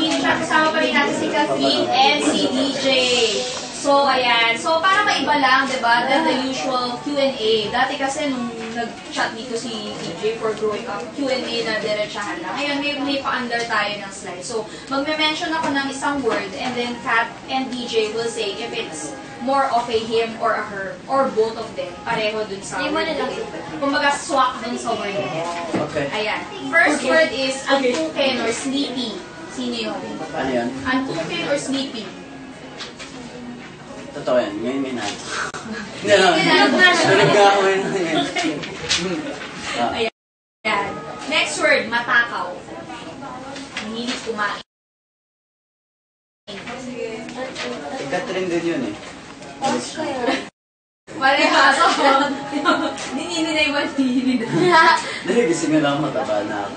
hindi siya kasama pa rin natin si Kathleen and si DJ. So, ayan. So, para maiba lang, diba, than the usual Q&A. Dati kasi nung nag-chat dito si DJ for growing up, Q&A na diretsahan lang. Ngayon, may pa-under tayo ng slide. So, magme-mention ako ng isang word and then Kat and DJ will say if it's more of a him or a her or both of them. Pareho dun sa word. Kumbaga, swak dun sa word. Okay. Ayan. First word is antukin or sleepy. Sino yun? Ano yan? Antukin or sleepy? Totoo yan. Ngayon may natin. Hindi lang. Sunog nga ako yun. Ayan. Next word, matakaw. Mahilig kumain. Si Catherine din yun eh. Parehaso. Hindi na yung mahilig. Dahil gising na lang mataba na ako.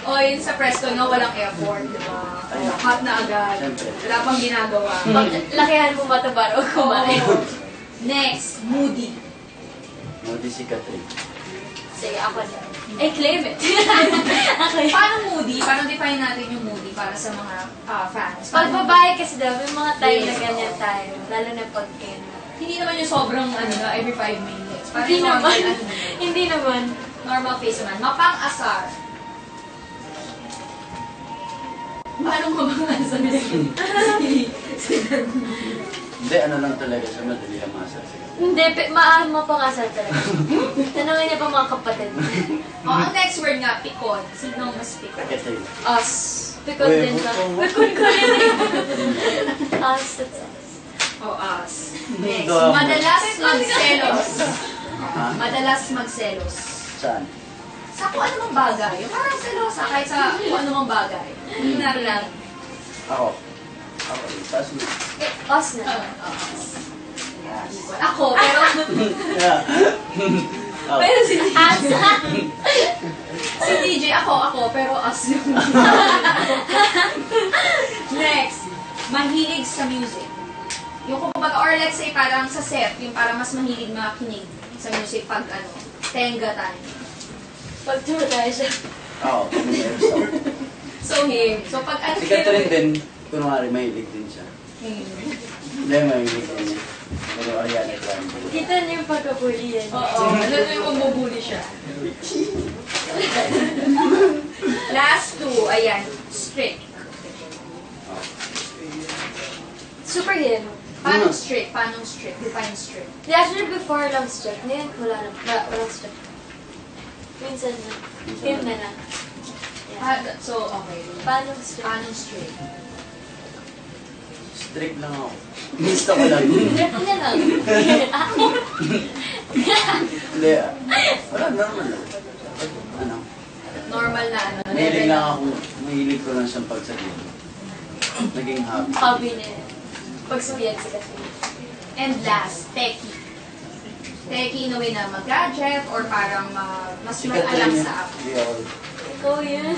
O yun sa presto nga walang effort, diba? Hot na agad. Siyempre. Wala pang ginagawa. Lakihan mo mataba o kumain. Next, moody. Moody si Catherine. Sige, ako na. Claim it. Okay. Paano moody? Paano define natin yung moody para sa mga fans? Pag babae kasi daw, may mga time na ganyan tayo. Lalo na pag Hindi naman yung sobrang every 5 minutes. Parang Hindi normal, naman. Hindi naman. Normal face naman. Mapang-asar. Paano mapang-asar? Hindi, ano lang talaga siya. Madali lang masar. Hindi, maano pa kasal talaga. Tanungin niya pa mga kapatid. Ang next word nga, pikon. Sino mas pikon? Catherine. Us. Pikon din ba? Pikon ko rin eh. Us, that's us. Us. Next, Dami. madalas magselos. Ha? Madalas magselos. Saan? Sa kung ano mang bagay. Parang selosa kahit sa kung ano mang bagay. Hindi na lang. Ako. Ako. Tapos mo. Us na. Us. Ako, pero... Yeah. Ako. pero si DJ. Us. Si DJ, ako, pero us yung... Next, mahilig sa music. Yung kumbaga, or let's say parang sa set, yung parang mas mahilig makinig sa music pag tenga tayo. Pag tour tayo siya. Ako. So him. So pag Si Catherine din, kunwari mahilig din siya. Hindi, mahilig din niya. Pero Ariana Grande. Kita niyo yung pagkabuli yan. Oo, alam mo yung magbubuli siya. Last two, ayan, strict. Superhero. Paano strict? Paano strict? Define strict. Actually, before lang strict. Ngayon, walang strict. Minsan na. Film na lang. Yeah. So, okay. Paano strict? Paano strict? Strict lang ako. Gusto ko lang. Strict na lang. Hindi. Wala, normal lang. Ano? Normal na ano. Mahilig lang ako. Mahilig ko lang siyang pagsabihin. Naging hobby. Hobby na yun. Pagsabihan si Catherine. And last, techie. Techie in a way na mag-gadget or parang mas Si mag-alam Catherine sa app. Hindi ako. Ikaw yun.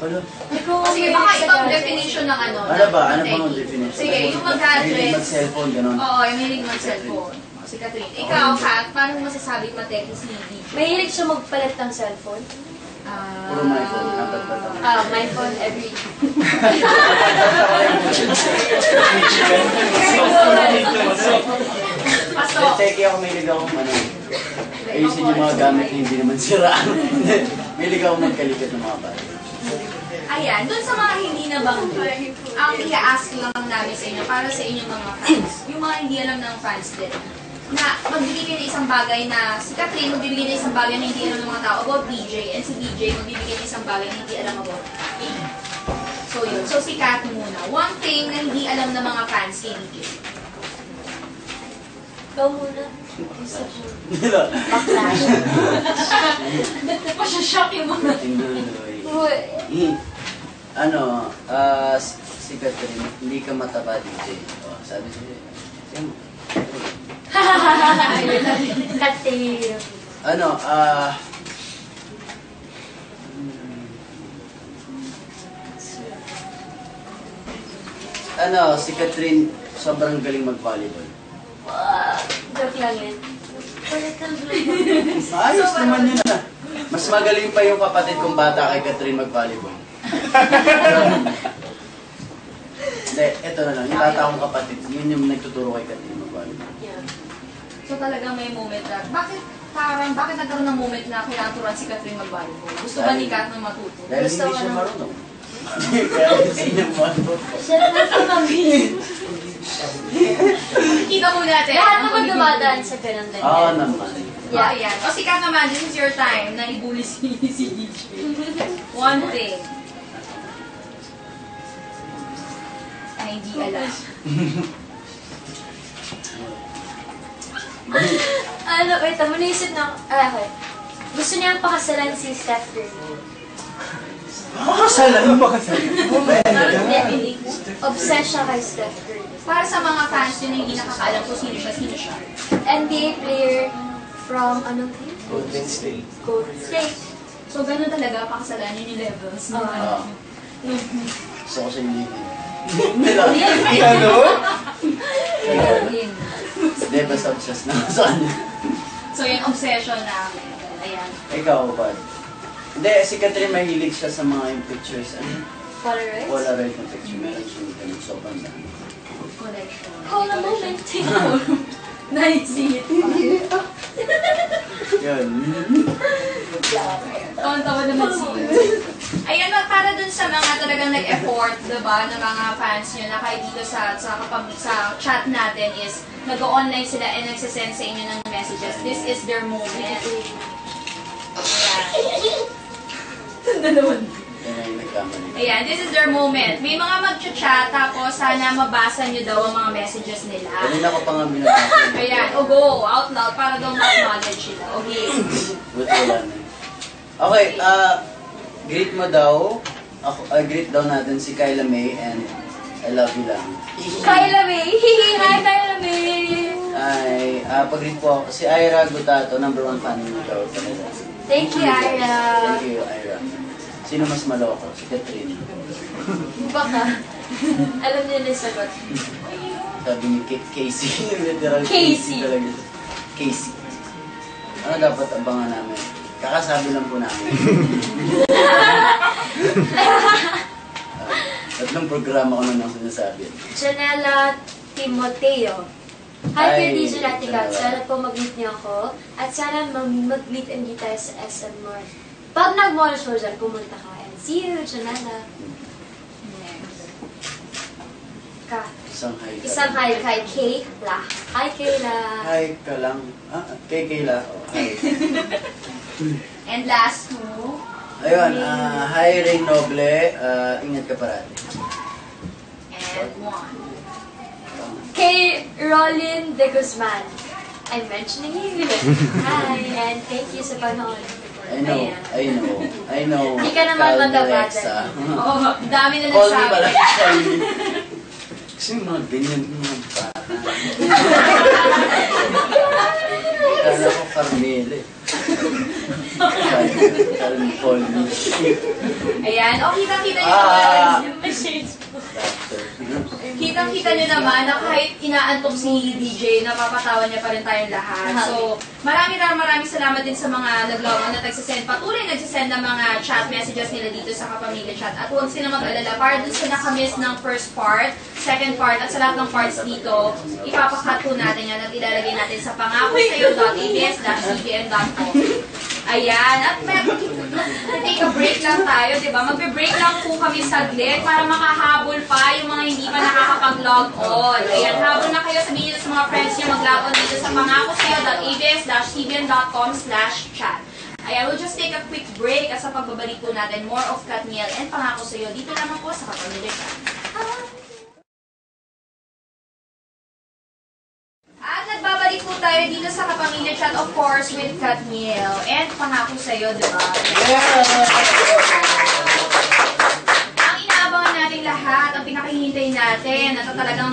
Ano? Ikaw O sige, baka ikaw ang definition ng ano. Ano ba? Ano ng bang techie. definition? Sige, yung mag-gadget. Mahilig mag-cellphone, gano'n. Oo, yung mahilig mag-cellphone. O, si Catherine. Ikaw, Kat, paano mo masasabi ma-techie si DJ? Mahilig siya magpalit ng cellphone. Puro my phone. Apat pa lang. My phone every... Pasto. Teki ako, mahilig ako ayusin yung mga gamit na hindi naman siraan. Mahilig ako magkalikat ng mga bagay. Ayan, dun sa mga hindi nabanggit, ang i-ask lang namin sa inyo, para sa inyong mga fans, yung mga hindi alam ng fans din, na magbibigay na isang bagay na, si Catherine magbibigay na isang bagay na hindi alam ng mga tao about DJ, and si DJ magbibigay na isang bagay na hindi alam about DJ. So yun, so si Kat muna. One thing na hindi alam ng mga fans kay DJ. Ikaw muna. Backlash. Masya-shock yung mga... Uy. Ano, si Catherine, hindi ka mataba DJ. Sabi siya, Catherine. ano, si Catherine, sobrang galing mag-volleyball. Joke lang yan. Ayos naman yun ah. Mas magaling pa yung kapatid kong bata kay Catherine mag-volleyball. Hindi, eto na lang. Yung tataong kapatid, yun yung nagtuturo kay Katrina Magbago. Yeah. So talagang may moment na, bakit nagkaroon ng moment na kailangan turuan si Catherine mag-volleyball? Gusto ba ni Kat na matuto? Dahil Gusto hindi ko siya na. marunong. Kaya hindi niya marunong. Siya na sa mami. Kita mo natin. Lahat naman dumadaan sa ganun din. Oo naman. Yeah, ayan. O si Kat naman, this is your time na ibuli si DJ. One thing. Ay, hindi alam. Ano, wait, naisip na, okay. Gusto niyang pakasalan si Steph Curry. Makasalan ba kasi? Definitely. Obsessed siya kay Steph Curry. Para sa mga fans yun na hindi nakakaalam kung sino siya. NBA player from, anong team? Golden State. Golden State. So, ganun talaga, pakasalan yun yung levels. No? Ah. Gusto ko siya yung Ano? Hindi, basta obsessed na sa kanya. So, yung obsession namin. Ayan. Ikaw, bad. Hindi, si Catherine mahilig siya sa mga yung pictures. Ano? Polaroid? Polaroid na picture. Meron siya yung ganun. Sobrang dami. Collection. Hold a moment. Naisip. Yun. Tawa-tawa naman siya. Ayan, para dun sa mga talagang nag-effort, diba, ng mga fans nyo na kahit dito sa chat natin is nag-online sila and nagsisend sa inyo ng messages. This is their moment. Ayan. Tanda naman. Yan ang nagkamali. Ayan, this is their moment. May mga mag-chat, tapos sana mabasa nyo daw ang mga messages nila. Kanina ko pa nga binabasa. Ayan, o go, out loud, para daw ma-acknowledge sila. Okay. Buti wala na. Okay, greet mo daw. Greet daw natin si Kyla May and I love you lang. Kyla May! Hi, Kyla May! Ay, pag-greet po ako. Si Ira Gutato, #1 fan mo daw. Thank you, Ira. Thank you, Ira. Sino mas maloko? Si Catherine. Baka. Alam niyo na yung sagot. Sabi ni Casey. Literal Casey. talaga. Casey. Ano dapat abangan namin? Kakasabi lang po namin. Tatlong programa ko na nang sinasabi. Janela Timoteo. Hi, Hi, Kuya DJ Ratigal. Janela. Sana po mag-meet niyo ako. At sana mag-meet and meet tayo sa SM North. Pag nag-mall show dyan, pumunta ka. And see you, Janela. Ka. Isang hi kay Kayla. Hi, Kayla. Hi ka lang. Kay Kayla. Oh, hi. And last two. Ayun, hi Ray Noble. Ingat ka parati. And one. Kay Rolin De Guzman. I'm mentioning you. Hi, and thank you sa panahon. I know. Hindi ka naman mataba Alexa. Oh, dami na Call me nagsabi. pala Charlie. Kasi mga ganyan mga bata. Kala ko Carmele. Call me. Ayan. O, kitang-kita nyo naman. Doctor. Kitang-kita nyo naman na kahit inaantok si DJ, napapatawa niya pa rin tayong lahat. So, maraming salamat din sa mga naglawan na patuloy nagsisend ng mga chat messages nila dito sa Kapamilya Chat. At huwag sila mag-alala, para dun sa nakamiss ng first part, second part, at sa lahat ng parts dito, ipapakat po natin yan at ilalagay natin sa pangakosayo.abs-cbn.com. Ayan, at take a break lang tayo, di ba? Magbe-break lang po kami saglit para makahabol pa yung mga hindi pa nakakapag-log on. Ayan, habol na kayo, sabihin nyo sa mga friends nyo mag-log on dito sa pangakosayo.abs-cbn.com/chat. Ayan, we'll just take a quick break at sa pagbabalik po natin, more of Katniel and Pangako Sa'yo dito naman po sa Kapamilya Chat. At nagbabalik po tayo dito sa Kapamilya Chat, of course, with Katniel and Pangako Sa'yo, di ba? Ang inaabangan natin lahat, ang pinakahihintay natin, at talagang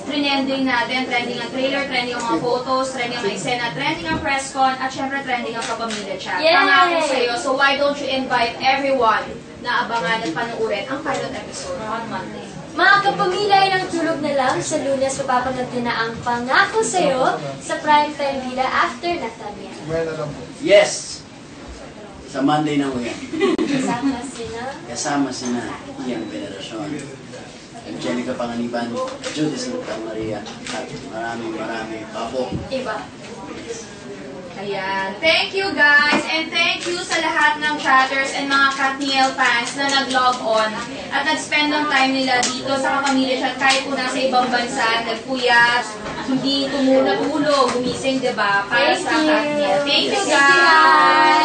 trending natin, trending ang trailer, trending ang mga photos, trending ang eksena, trending ang press con, at syempre trending ang Kapamilya Chat. Yay! Pangako Sa'yo, so why don't you invite everyone na abangan at panuurin ang pilot episode on Monday. Mga kapamilya ay ng tulog na lang, sa Lunes mapapanood din na ang Pangako Sa'yo sa Primetime Villa after Nathaniel. Well, alam po. Yes! Sa Monday na uyan. Kasama sina. Kasama sina Ian Veneracion, Angelica Panganiban, Judith Santa Maria, at maraming papo. Iba. Ayan. Thank you guys and thank you sa lahat ng chatters and mga Katniel fans na nag-log on at nag-spend ng time nila dito sa Kapamilya Chat kahit po nasa ibang bansa, nagpuyat, hindi tumulog, gumising, diba? Para sa Katniel. Thank you guys!